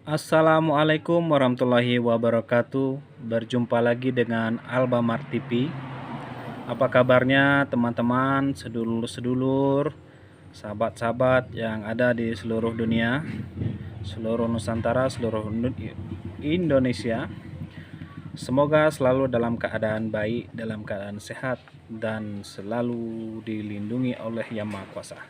Assalamualaikum warahmatullahi wabarakatuh. Berjumpa lagi dengan Albamart TV. Apa kabarnya teman-teman, sedulur-sedulur, sahabat-sahabat yang ada di seluruh dunia, seluruh Nusantara, seluruh Indonesia. Semoga selalu dalam keadaan baik, dalam keadaan sehat, dan selalu dilindungi oleh Yang Maha Kuasa.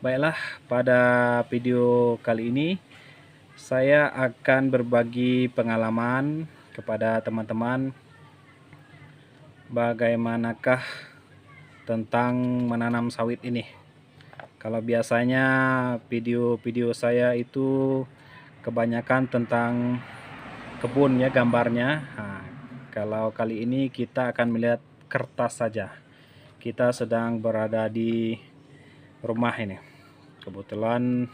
Baiklah, pada video kali ini saya akan berbagi pengalaman kepada teman-teman bagaimanakah tentang menanam sawit ini. Kalau biasanya video-video saya itu kebanyakan tentang kebun ya gambarnya. Nah, kalau kali ini kita akan melihat kertas saja. Kita sedang berada di rumah ini. Kebetulan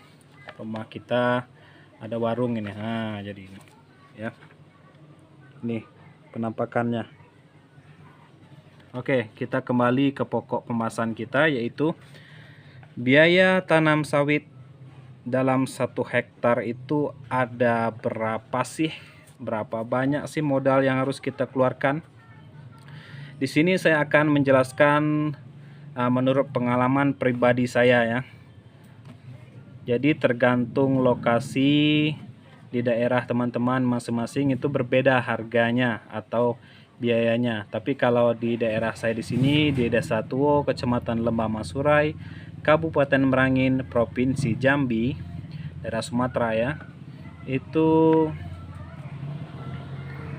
rumah kita ada warung ini. Nah, jadi ini ya. Ini penampakannya. Oke, kita kembali ke pokok pembahasan kita, yaitu biaya tanam sawit dalam 1 hektar itu ada berapa sih? Berapa banyak sih modal yang harus kita keluarkan? Di sini saya akan menjelaskan menurut pengalaman pribadi saya ya. Jadi tergantung lokasi di daerah teman-teman masing-masing itu berbeda harganya atau biayanya. Tapi kalau di daerah saya di sini di Desa Tuo, Kecamatan Lembah Masurai, Kabupaten Merangin, Provinsi Jambi, daerah Sumatera ya. Itu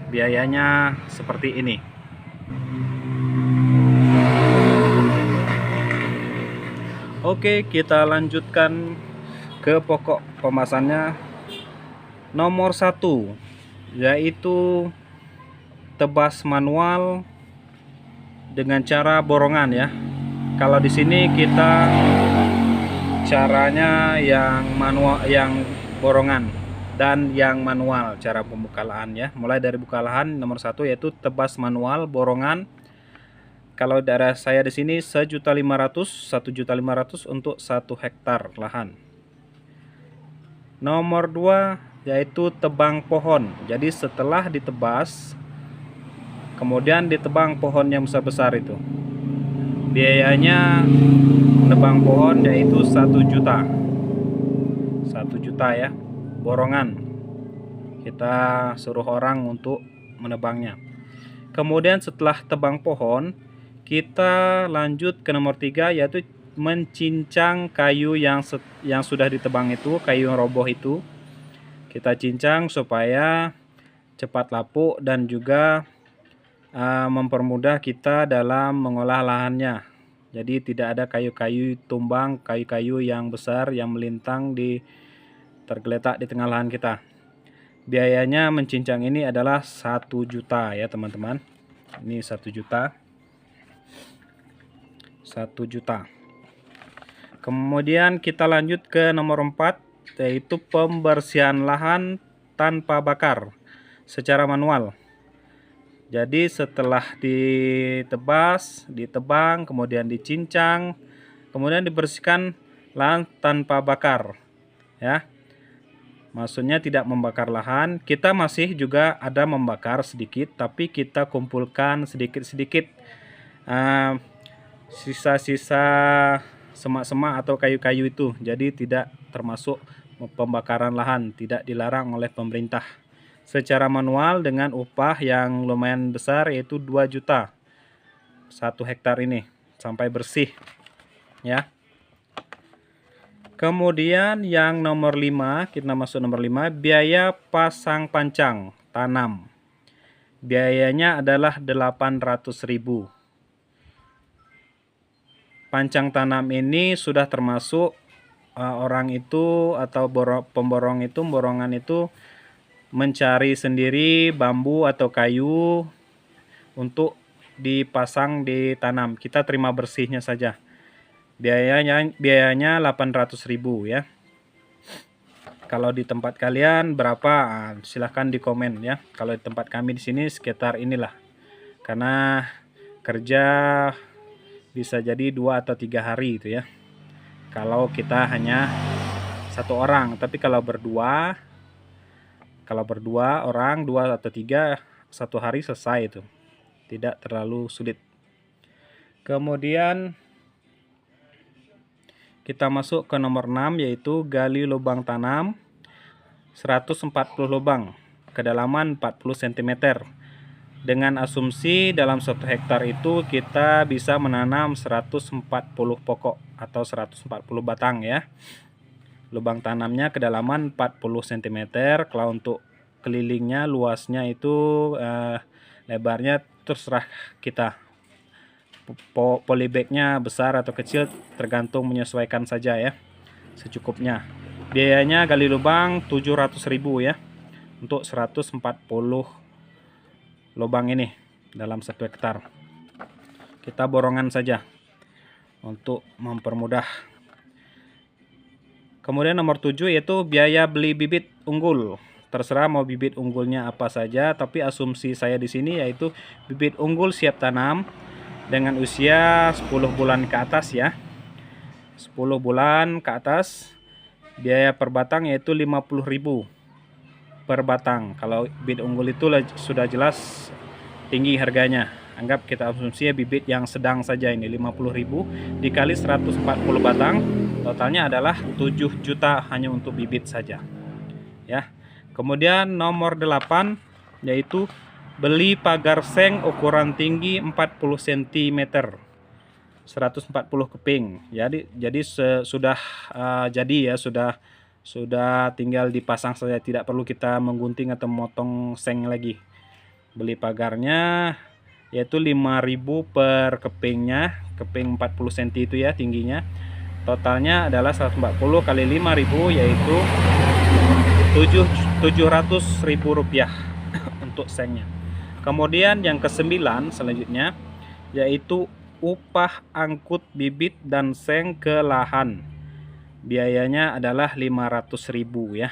biayanya seperti ini. Oke, kita lanjutkan ke pokok pembahasannya. Nomor 1 yaitu tebas manual dengan cara borongan ya. Kalau di sini kita caranya yang manual, yang borongan dan yang manual cara pembukaan ya. Mulai dari buka lahan nomor 1 yaitu tebas manual borongan. Kalau daerah saya di sini 1.500.000 untuk 1 hektar lahan. Nomor 2 yaitu tebang pohon. Jadi setelah ditebas kemudian ditebang pohon yang besar-besar itu. Biayanya menebang pohon yaitu 1 juta. 1 juta ya. Borongan. Kita suruh orang untuk menebangnya. Kemudian setelah tebang pohon, kita lanjut ke nomor 3 yaitu mencincang kayu yang sudah ditebang itu, kayu yang roboh itu. Kita cincang supaya cepat lapuk dan juga mempermudah kita dalam mengolah lahannya. Jadi tidak ada kayu-kayu tumbang, kayu-kayu yang besar yang melintang tergeletak di tengah lahan kita. Biayanya mencincang ini adalah 1 juta ya teman-teman. Ini 1 juta. 1 juta. Kemudian kita lanjut ke nomor 4 yaitu pembersihan lahan tanpa bakar secara manual. Jadi setelah ditebas, ditebang, kemudian dicincang, kemudian dibersihkan lahan tanpa bakar ya. Maksudnya tidak membakar lahan. Kita masih juga ada membakar sedikit, tapi kita kumpulkan sedikit-sedikit sisa-sisa semak-semak atau kayu-kayu itu. Jadi tidak termasuk pembakaran lahan, tidak dilarang oleh pemerintah. Secara manual dengan upah yang lumayan besar yaitu 2 juta 1 hektar ini sampai bersih ya. Kemudian yang nomor 5, kita masuk nomor 5, biaya pasang pancang tanam. Biayanya adalah 800.000. Pancang tanam ini sudah termasuk orang itu atau pemborong itu, borongan itu mencari sendiri bambu atau kayu untuk dipasang ditanam. Kita terima bersihnya saja. Biayanya 800.000 ya. Kalau di tempat kalian berapa? Silahkan di komen ya. Kalau di tempat kami di sini sekitar inilah. Karena kerja bisa jadi 2 atau 3 hari itu ya. Kalau kita hanya 1 orang, tapi kalau berdua Kalau berdua orang, 2 atau 3, 1 hari selesai itu. Tidak terlalu sulit. Kemudian kita masuk ke nomor 6, yaitu gali lubang tanam 140 lubang, kedalaman 40 cm. Dengan asumsi dalam 1 hektar itu kita bisa menanam 140 pokok atau 140 batang ya. Lubang tanamnya kedalaman 40 cm. Kalau untuk kelilingnya, luasnya itu lebarnya terserah kita. Polybagnya besar atau kecil tergantung, menyesuaikan saja ya, secukupnya. Biayanya gali lubang 700.000 ya untuk 140 lubang ini dalam 1 hektar. Kita borongan saja untuk mempermudah. Kemudian nomor 7 yaitu biaya beli bibit unggul. Terserah mau bibit unggulnya apa saja, tapi asumsi saya di sini yaitu bibit unggul siap tanam dengan usia 10 bulan ke atas ya. 10 bulan ke atas, biaya per batang yaitu 50.000 per batang. Kalau bibit unggul itu sudah jelas tinggi harganya. Anggap kita asumsi bibit yang sedang saja ini 50.000 dikali 140 batang, totalnya adalah 7 juta hanya untuk bibit saja. Ya. Kemudian nomor 8 yaitu beli pagar seng ukuran tinggi 40 cm. 140 keping. Jadi sudah jadi ya, sudah tinggal dipasang saja, tidak perlu kita menggunting atau memotong seng lagi. Beli pagarnya yaitu 5.000 per kepingnya, keping 40 cm itu ya tingginya. Totalnya adalah 140 kali 5.000 yaitu 700.000 rupiah untuk sengnya. Kemudian yang ke-9 selanjutnya yaitu upah angkut bibit dan seng ke lahan. Biayanya adalah 500.000 ya.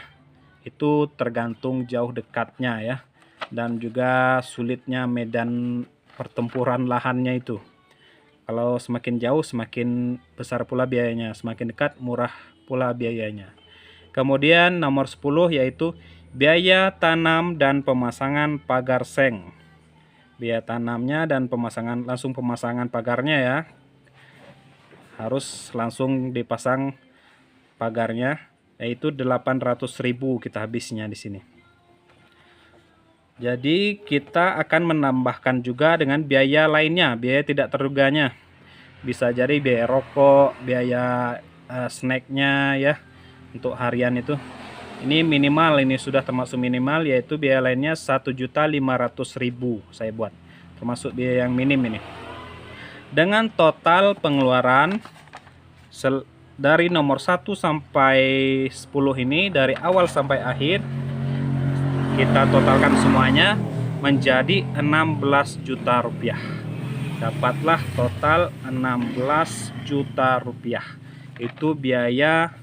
Itu tergantung jauh dekatnya ya, dan juga sulitnya medan pertempuran lahannya itu. Kalau semakin jauh semakin besar pula biayanya, semakin dekat murah pula biayanya. Kemudian nomor 10 yaitu biaya tanam dan pemasangan pagar seng. Biaya tanamnya dan pemasangan pagarnya ya. Harus langsung dipasang pagarnya, yaitu 800.000 kita habisnya di sini. Jadi kita akan menambahkan juga dengan biaya lainnya, biaya tidak terduganya. Bisa jadi biaya rokok, biaya snacknya ya untuk harian itu. Ini minimal, ini sudah termasuk minimal, yaitu biaya lainnya 1.500.000 saya buat, termasuk biaya yang minim ini. Dengan total pengeluaran dari nomor 1 sampai 10 ini, dari awal sampai akhir kita totalkan semuanya menjadi 16 juta rupiah. Dapatlah total 16 juta rupiah. Itu biaya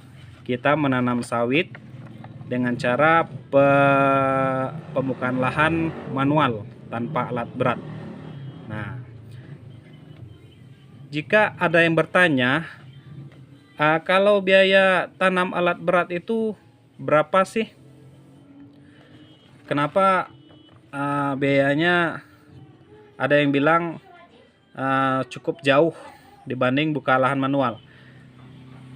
kita menanam sawit dengan cara pemukaan lahan manual tanpa alat berat. Nah, jika ada yang bertanya, kalau biaya tanam alat berat itu berapa sih? Kenapa biayanya ada yang bilang cukup jauh dibanding buka lahan manual?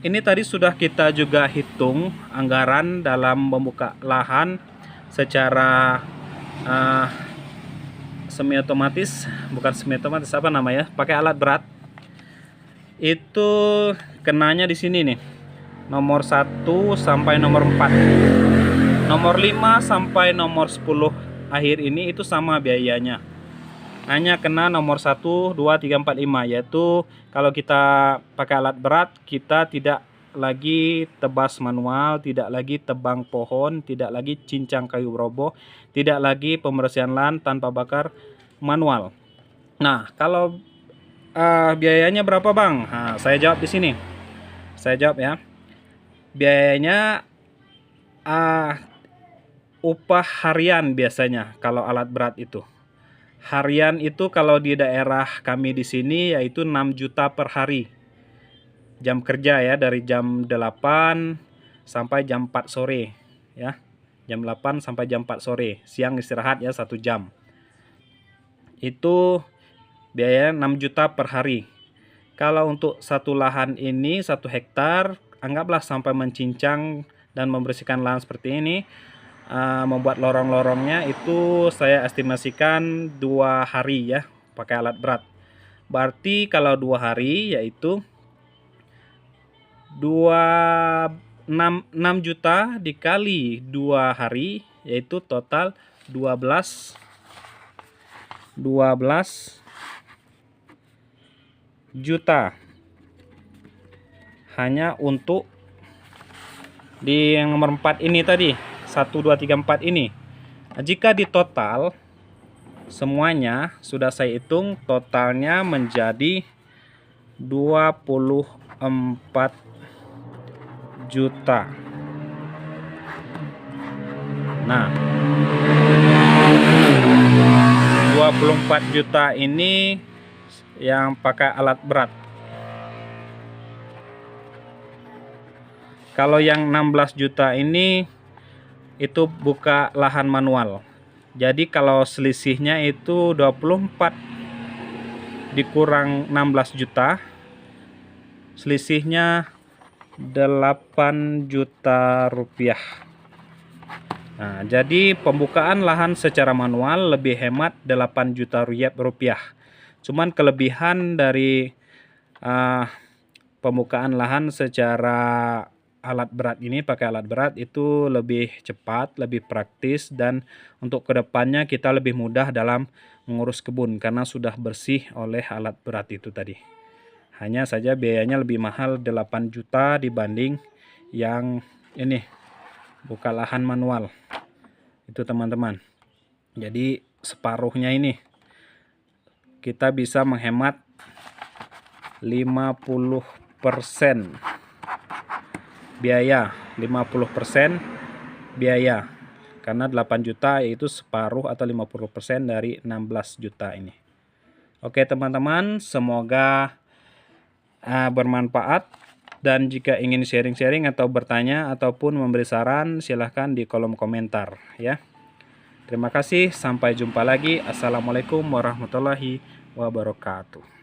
Ini tadi sudah kita juga hitung anggaran dalam membuka lahan secara semi otomatis, bukan semi otomatis, apa namanya, pakai alat berat. Itu kenanya di sini nih, nomor 1 sampai nomor 4, nomor 5 sampai nomor 10 akhir ini itu sama biayanya. Hanya kena nomor 1, 2, 3, 4, 5, yaitu kalau kita pakai alat berat kita tidak lagi tebas manual, tidak lagi tebang pohon, tidak lagi cincang kayu roboh, tidak lagi pembersihan lahan tanpa bakar manual. Nah, kalau biayanya berapa bang? Nah, saya jawab di sini. Saya jawab ya. Biayanya upah harian biasanya kalau alat berat itu. Harian itu kalau di daerah kami di sini yaitu 6 juta per hari. Jam kerja ya, dari jam 8 sampai jam 4 sore ya. Jam 8 sampai jam 4 sore. Siang istirahat ya 1 jam. Itu biaya 6 juta per hari. Kalau untuk satu lahan ini 1 hektar, anggaplah sampai mencincang dan membersihkan lahan seperti ini, membuat lorong-lorongnya itu saya estimasikan 2 hari ya, pakai alat berat. Berarti kalau 2 hari yaitu 6 juta dikali 2 hari, yaitu total 12 juta hanya untuk di yang nomor 4 ini tadi, 1 2 3 4 ini. Jika di total semuanya sudah saya hitung, totalnya menjadi 24 juta. Nah, 24 juta ini yang pakai alat berat. Kalau yang 16 juta ini itu buka lahan manual. Jadi kalau selisihnya itu 24 dikurang 16 juta, selisihnya 8 juta rupiah. Nah, jadi pembukaan lahan secara manual lebih hemat 8 juta rupiah. Cuman kelebihan dari pembukaan lahan secara alat berat ini, pakai alat berat itu lebih cepat, lebih praktis, dan untuk kedepannya kita lebih mudah dalam mengurus kebun karena sudah bersih oleh alat berat itu tadi. Hanya saja biayanya lebih mahal 8 juta dibanding yang ini buka lahan manual. Itu teman-teman. Jadi separuhnya ini kita bisa menghemat 50% biaya, 50% biaya. Karena 8 juta yaitu separuh atau 50% dari 16 juta ini. Oke teman-teman, semoga bermanfaat, dan jika ingin sharing-sharing atau bertanya ataupun memberi saran silahkan di kolom komentar ya. Terima kasih, sampai jumpa lagi. Assalamualaikum warahmatullahi wabarakatuh.